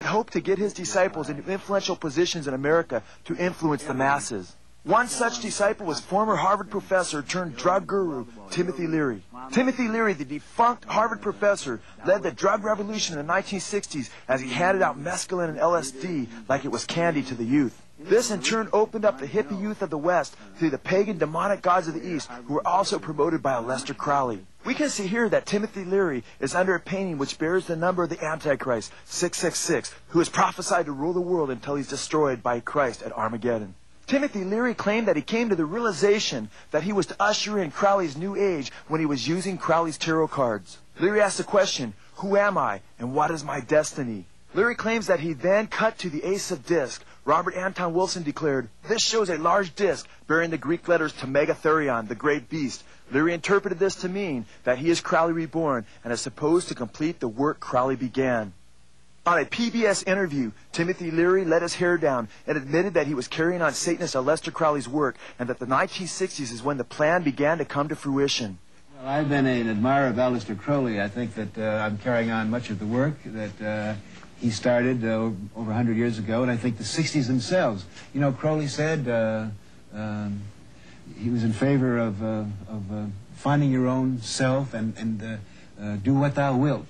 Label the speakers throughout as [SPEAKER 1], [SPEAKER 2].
[SPEAKER 1] hoped to get his disciples into influential positions in America to influence the masses. One such disciple was former Harvard professor turned drug guru, Timothy Leary. Timothy Leary, the defunct Harvard professor, led the drug revolution in the 1960s as he handed out mescaline and LSD like it was candy to the youth. This in turn opened up the hippie youth of the West to the pagan demonic gods of the East, who were also promoted by Aleister Crowley. We can see here that Timothy Leary is under a painting which bears the number of the Antichrist, 666, who is prophesied to rule the world until he's destroyed by Christ at Armageddon. Timothy Leary claimed that he came to the realization that he was to usher in Crowley's new age when he was using Crowley's tarot cards. Leary asked the question, "Who am I and what is my destiny?" Leary claims that he then cut to the Ace of Disc. Robert Anton Wilson declared, "This shows a large disc bearing the Greek letters to Megatherion, the great beast." Leary interpreted this to mean that he is Crowley reborn and is supposed to complete the work Crowley began. On a PBS interview, Timothy Leary let his hair down and admitted that he was carrying on Satanist Aleister Crowley's work and that the 1960s is when the plan began to come to fruition.
[SPEAKER 2] Well, I've been an admirer of Aleister Crowley. I think that I'm carrying on much of the work that he started over 100 years ago, and I think the 60s themselves. You know, Crowley said he was in favor of finding your own self and do what thou wilt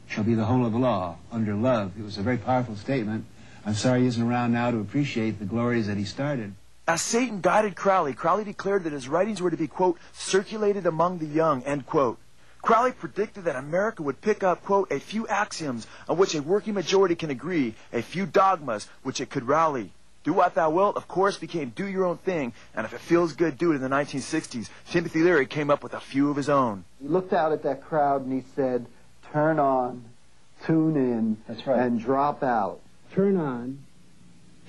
[SPEAKER 2] shall be the whole of the law, under love. It was a very powerful statement. I'm sorry he isn't around now to appreciate the glories that he started.
[SPEAKER 1] As Satan guided Crowley, Crowley declared that his writings were to be, quote, circulated among the young, end quote. Crowley predicted that America would pick up, quote, a few axioms on which a working majority can agree, a few dogmas which it could rally. Do what thou wilt, of course, became do your own thing, and if it feels good, do it in the 1960s. Timothy Leary came up with a few of his own.
[SPEAKER 3] He looked out at that crowd and he said, turn on, tune in, that's right, and drop out.
[SPEAKER 4] Turn on,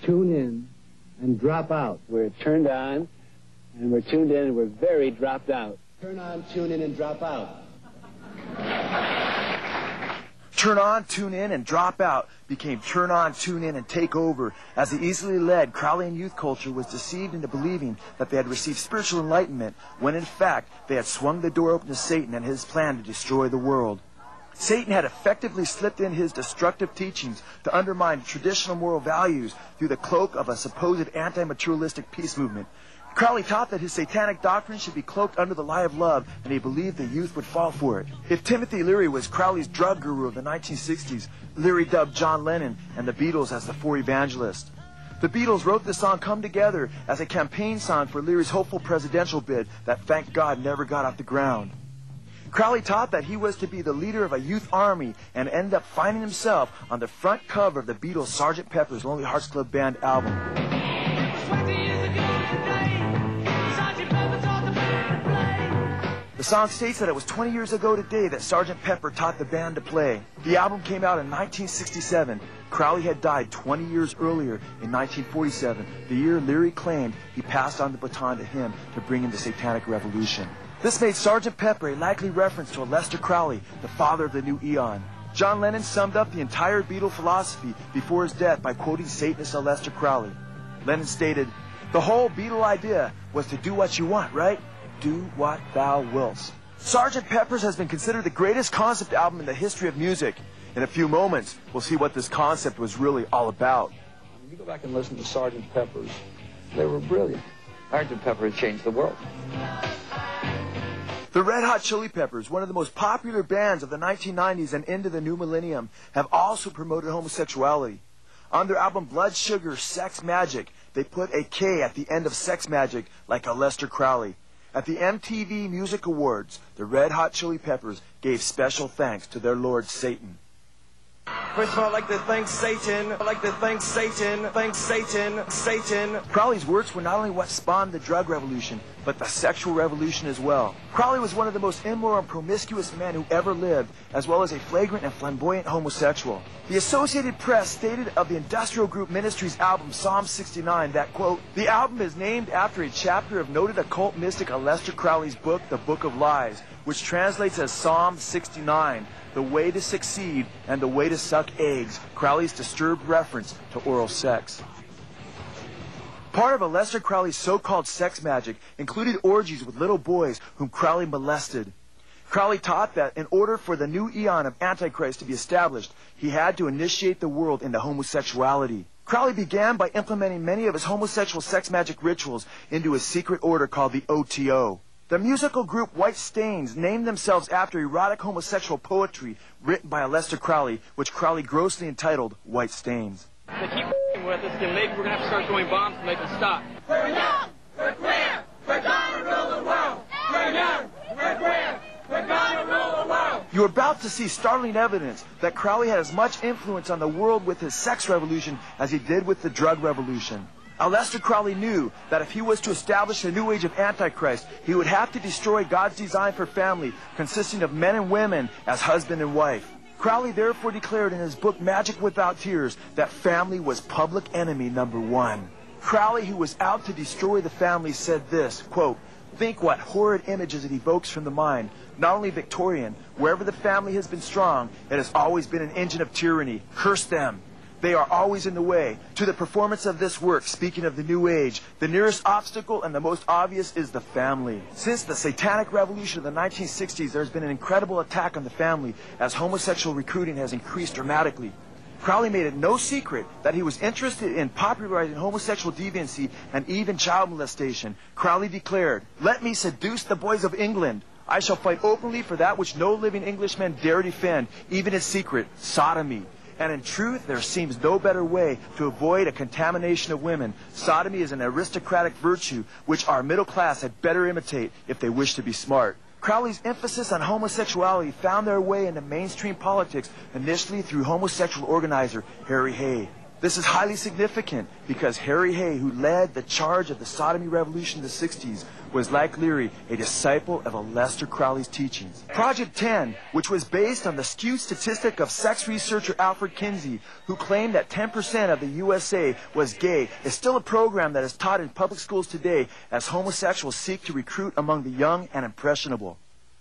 [SPEAKER 4] tune in, and drop out. We're turned on, and we're tuned in, and we're very dropped out. Turn on, tune in, and drop out.
[SPEAKER 1] Turn on, tune in, and drop out became turn on, tune in, and take over, as the easily led Crowleyan youth culture was deceived into believing that they had received spiritual enlightenment, when in fact they had swung the door open to Satan and his plan to destroy the world. Satan had effectively slipped in his destructive teachings to undermine traditional moral values through the cloak of a supposed anti-materialistic peace movement. Crowley taught that his satanic doctrine should be cloaked under the lie of love, and he believed the youth would fall for it. If Timothy Leary was Crowley's drug guru of the 1960s, Leary dubbed John Lennon and the Beatles as the four evangelists. The Beatles wrote the song Come Together as a campaign song for Leary's hopeful presidential bid that, thank God, never got off the ground. Crowley taught that he was to be the leader of a youth army and ended up finding himself on the front cover of the Beatles' Sgt. Pepper's Lonely Hearts Club Band album. The song states that it was 20 years ago today that Sgt. Pepper taught the band to play. The album came out in 1967. Crowley had died 20 years earlier in 1947, the year Leary claimed he passed on the baton to him to bring in the Satanic Revolution. This made Sgt. Pepper a likely reference to Aleister Crowley, the father of the new eon. John Lennon summed up the entire Beatle philosophy before his death by quoting Satanist Aleister Crowley. Lennon stated, "The whole Beatle idea was to do what you want, right? Do what thou wilt." Sgt. Pepper's has been considered the greatest concept album in the history of music. In a few moments, we'll see what this concept was really all about.
[SPEAKER 5] When you go back and listen to Sgt. Pepper's, they were brilliant. Sgt. Pepper changed the world.
[SPEAKER 1] The Red Hot Chili Peppers, one of the most popular bands of the 1990s and into the new millennium, have also promoted homosexuality. On their album Blood Sugar, Sex Magic, they put a K at the end of Sex Magic like Aleister Crowley. At the MTV Music Awards, the Red Hot Chili Peppers gave special thanks to their lord Satan. First of all, I'd like to thank Satan. I'd like to thank Satan. Thanks Satan. Satan. Crowley's works were not only what spawned the drug revolution, but the sexual revolution as well. Crowley was one of the most immoral and promiscuous men who ever lived, as well as a flagrant and flamboyant homosexual. The Associated Press stated of the industrial group Ministry's album Psalm 69 that, quote, "The album is named after a chapter of noted occult mystic Aleister Crowley's book, The Book of Lies, which translates as Psalm 69, the way to succeed and the way to suck eggs, Crowley's disturbed reference to oral sex." Part of Aleister Crowley's so-called sex magic included orgies with little boys whom Crowley molested. Crowley taught that in order for the new eon of Antichrist to be established, he had to initiate the world into homosexuality. Crowley began by implementing many of his homosexual sex magic rituals into his secret order called the OTO. The musical group White Stains named themselves after erotic homosexual poetry written by Aleister Crowley, which Crowley grossly entitled White Stains.
[SPEAKER 6] They keep with us, then maybe we're going to have to start throwing bombs to make them stop.
[SPEAKER 7] We're young, we're queer, we're gonna rule the world. We're young, we're queer, we're gonna rule the world.
[SPEAKER 1] You're about to see startling evidence that Crowley had as much influence on the world with his sex revolution as he did with the drug revolution. Aleister Crowley knew that if he was to establish a new age of Antichrist, he would have to destroy God's design for family, consisting of men and women as husband and wife. Crowley therefore declared in his book Magic Without Tears that family was public enemy number one. Crowley, who was out to destroy the family, said this, quote, "Think what horrid images it evokes from the mind. Not only Victorian, wherever the family has been strong, it has always been an engine of tyranny. Curse them. They are always in the way. To the performance of this work, speaking of the New Age, the nearest obstacle and the most obvious is the family. Since the satanic revolution of the 1960s, there has been an incredible attack on the family as homosexual recruiting has increased dramatically. Crowley made it no secret that he was interested in popularizing homosexual deviancy and even child molestation. Crowley declared, 'Let me seduce the boys of England. I shall fight openly for that which no living Englishman dare defend, even in secret, sodomy. And in truth, there seems no better way to avoid a contamination of women. Sodomy is an aristocratic virtue which our middle class had better imitate if they wish to be smart.'" Crowley's emphasis on homosexuality found their way into mainstream politics initially through homosexual organizer Harry Hay. This is highly significant because Harry Hay, who led the charge of the sodomy revolution in the 60s, was, like Leary, a disciple of Aleister Crowley's teachings. Project 10, which was based on the skewed statistic of sex researcher Alfred Kinsey, who claimed that 10% of the USA was gay, is still a program that is taught in public schools today as homosexuals seek to recruit among the young and impressionable.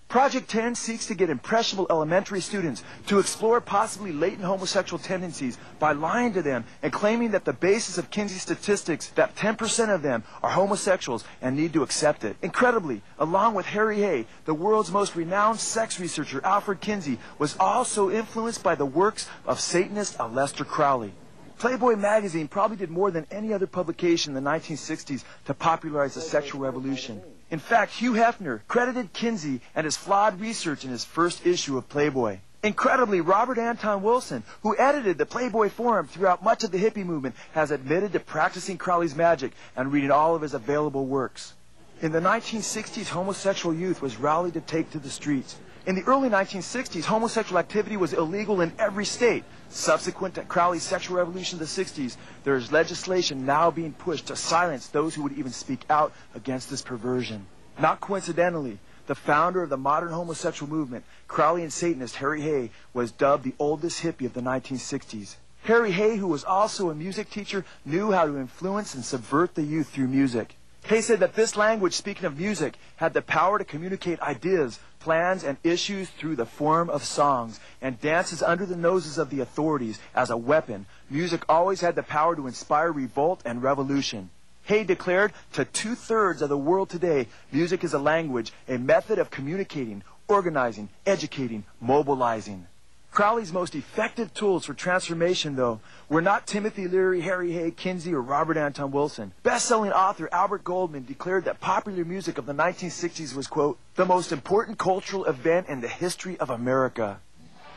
[SPEAKER 1] Project 10 seeks to get impressionable elementary students to explore possibly latent homosexual tendencies by lying to them and claiming that the basis of Kinsey's statistics that 10% of them are homosexuals and need to accept it. Incredibly, along with Harry Hay, the world's most renowned sex researcher Alfred Kinsey was also influenced by the works of Satanist Aleister Crowley. Playboy magazine probably did more than any other publication in the 1960s to popularize the sexual revolution. In fact, Hugh Hefner credited Kinsey and his flawed research in his first issue of Playboy. Incredibly, Robert Anton Wilson, who edited the Playboy Forum throughout much of the hippie movement, has admitted to practicing Crowley's magic and reading all of his available works. In the 1960s, homosexual youth was rallied to take to the streets. In the early 1960s, homosexual activity was illegal in every state. Subsequent to Crowley's sexual revolution of the 60s, there is legislation now being pushed to silence those who would even speak out against this perversion. Not coincidentally, the founder of the modern homosexual movement, Crowley and Satanist Harry Hay, was dubbed the oldest hippie of the 1960s. Harry Hay, who was also a music teacher, knew how to influence and subvert the youth through music. Hay said that this language, speaking of music, had the power to communicate ideas, plans, and issues through the form of songs and dances under the noses of the authorities as a weapon. Music always had the power to inspire revolt and revolution. Hay declared to 2/3 of the world today, music is a language, a method of communicating, organizing, educating, mobilizing. Crowley's most effective tools for transformation, though, were not Timothy Leary, Harry Hay, Kinsey, or Robert Anton Wilson. Best-selling author Albert Goldman declared that popular music of the 1960s was, quote, "the most important cultural event in the history of America."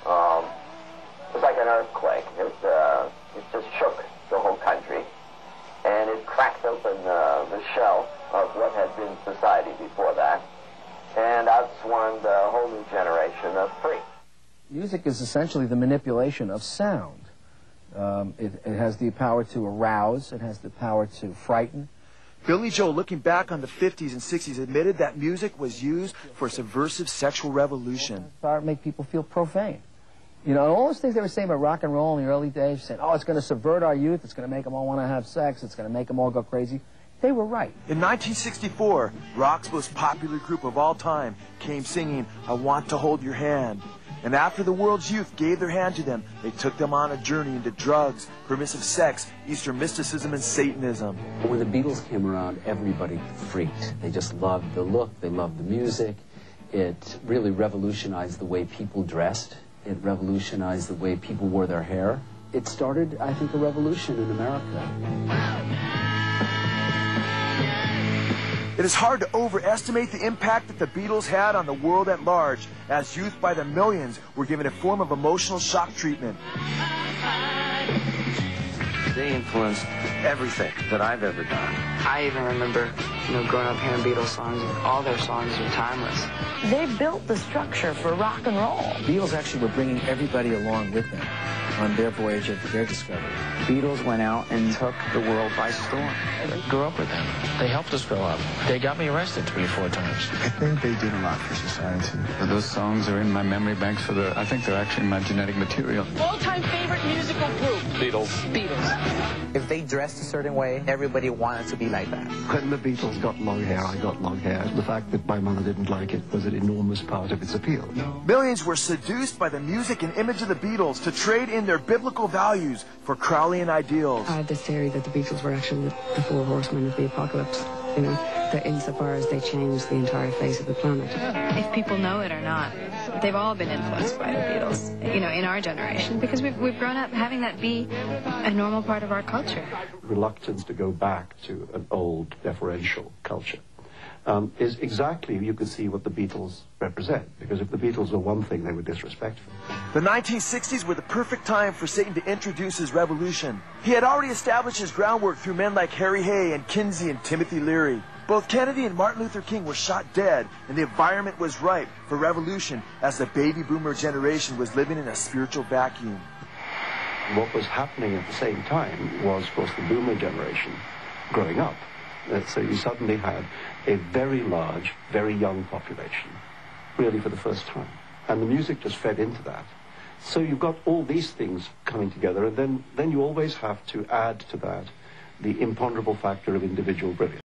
[SPEAKER 8] It was like an earthquake. It just shook the whole country, and it cracked open the shell of what had been society before that, and outswarmed a whole new generation of freaks.
[SPEAKER 9] Music is essentially the manipulation of sound. It has the power to arouse. It has the power to frighten.
[SPEAKER 1] Billy Joel, looking back on the 50s and 60s, admitted that music was used for subversive sexual revolution.
[SPEAKER 9] Power to make people feel profane. You know, all those things they were saying about rock and roll in the early days, saying, oh, it's going to subvert our youth, it's going to make them all want to have sex, it's going to make them all go crazy. They were right.
[SPEAKER 1] In 1964, rock's most popular group of all time came singing, "I Want to Hold Your Hand." And after the world's youth gave their hand to them, they took them on a journey into drugs, permissive sex, Eastern mysticism, and Satanism.
[SPEAKER 10] When the Beatles came around, everybody freaked. They just loved the look, they loved the music, It really revolutionized the way people dressed. It revolutionized the way people wore their hair. It started, I think, a revolution in America.
[SPEAKER 1] It is hard to overestimate the impact that the Beatles had on the world at large, as youth by the millions were given a form of emotional shock treatment.
[SPEAKER 5] They influenced everything that I've ever done.
[SPEAKER 11] I even remember, growing up hearing Beatles songs, and all their songs are timeless.
[SPEAKER 12] They built the structure for rock and roll.
[SPEAKER 9] The Beatles actually were bringing everybody along with them on their voyage of their discovery.
[SPEAKER 11] Beatles went out and took the world by storm.
[SPEAKER 6] I grew up with them. They helped us grow up. They got me arrested 3 or 4 times.
[SPEAKER 13] I think they did a lot for society.
[SPEAKER 14] Those songs are in my memory banks I think they're actually my genetic material.
[SPEAKER 12] All-time favorite musical group?
[SPEAKER 6] Beatles.
[SPEAKER 12] Beatles.
[SPEAKER 11] If they dressed a certain way, everybody wanted to be like that.
[SPEAKER 15] When the Beatles got long hair, I got long hair. The fact that my mother didn't like it was an enormous part of its appeal.
[SPEAKER 1] Millions were seduced by the music and image of the Beatles to trade in their biblical values for Crowleyan ideals.
[SPEAKER 16] I had this theory that the Beatles were actually the 4 horsemen of the apocalypse. That insofar as they changed the entire face of the planet.
[SPEAKER 17] If people know it or not, they've all been influenced by the Beatles, in our generation, because we've grown up having that be a normal part of our culture.
[SPEAKER 15] Reluctance to go back to an old deferential culture is exactly, you can see what the Beatles represent, because if the Beatles were one thing, they were disrespectful.
[SPEAKER 1] The 1960s were the perfect time for Satan to introduce his revolution. He had already established his groundwork through men like Harry Hay and Kinsey and Timothy Leary. Both Kennedy and Martin Luther King were shot dead, and the environment was ripe for revolution as the baby boomer generation was living in a spiritual vacuum.
[SPEAKER 15] What was happening at the same time was, of course, the boomer generation growing up. So you suddenly had a very large, very young population, really for the first time. And the music just fed into that. So you've got all these things coming together, and then you always have to add to that the imponderable factor of individual brilliance.